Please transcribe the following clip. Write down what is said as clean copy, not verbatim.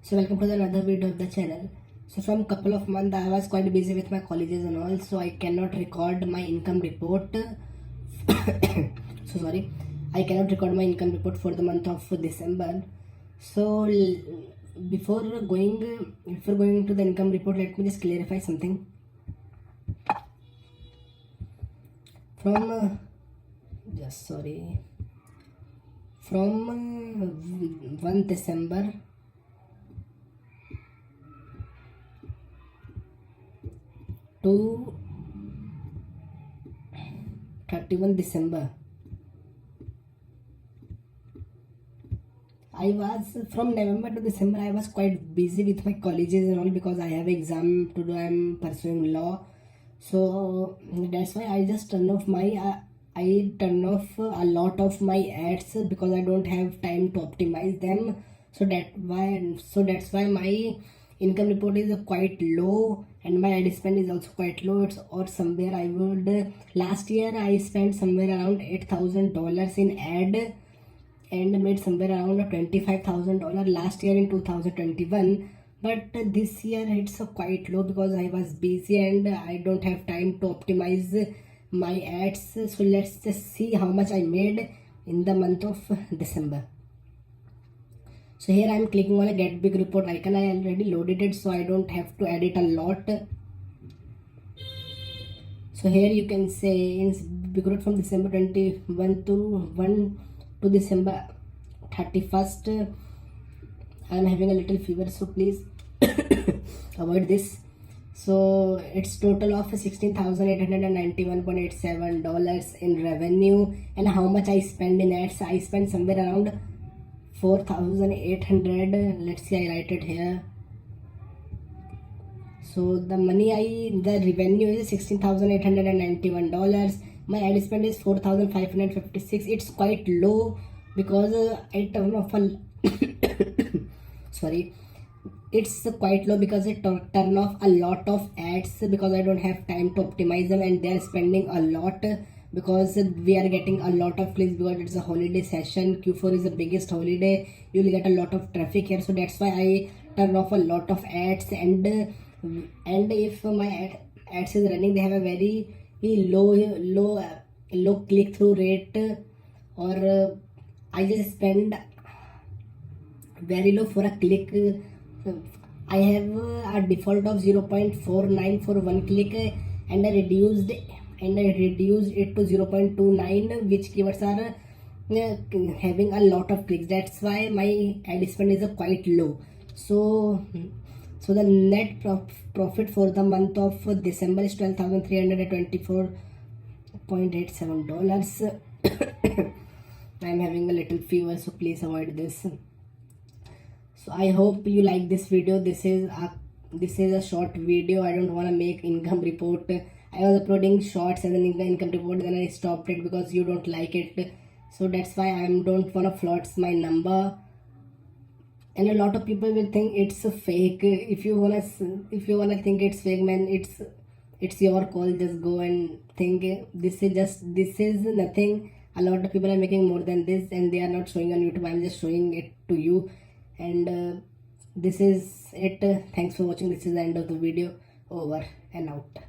So welcome to another video of the channel. So from couple of months I was quite busy with my colleges and all, so I cannot record my income report. So sorry, I cannot record my income report for the month of December. So before going to the income report, let me just clarify something. From from 1 December to 31 December, from November to December I was quite busy with my colleges and all, because I have exam to do. I'm pursuing law, so that's why I just turn off a lot of my ads, because I don't have time to optimize them. So that's why my income report is quite low, and my ad spend is also quite low. Last year I spent somewhere around $8,000 in ad and made somewhere around $25,000 last year in 2021. But this year it's quite low because I was busy and I don't have time to optimize my ads. So let's just see how much I made in the month of December. So here I am clicking on a get big report icon. I already loaded it, so I don't have to edit a lot. So here you can say in big report from December 21 to December 31st. I am having a little fever, so please avoid this. So it's total of $16,891.87 in revenue. And how much I spend in ads? I spend somewhere around 4,800. Let's see, I write it here. So the revenue is $16,891. My ad spend is 4,556. It's quite low because I turn off a sorry, it's quite low because I turn off a lot of ads, because I don't have time to optimize them, and they're spending a lot because we are getting a lot of clicks because it's a holiday session. Q4 is the biggest holiday. You will get a lot of traffic here, so that's why I turn off a lot of ads. And if my ads is running, they have a very low click-through rate, or I just spend very low for a click. I have a default of 0.49 for one click, and I reduced it to 0.29, which keywords are having a lot of clicks. That's why my ad spend is quite low. So the net profit for the month of December is $12,324.87. I'm having a little fever, so please avoid this. So I hope you like this video. This is a short video. I don't want to make income report. I was uploading shorts and then income report, then I stopped it because you don't like it. So that's why I don't want to flaunts my number. And a lot of people will think it's a fake. If you wanna think it's fake, man, it's your call. Just go and think this is nothing. A lot of people are making more than this and they are not showing on YouTube. I'm just showing it to you. And this is it. Thanks for watching. This is the end of the video. Over and out.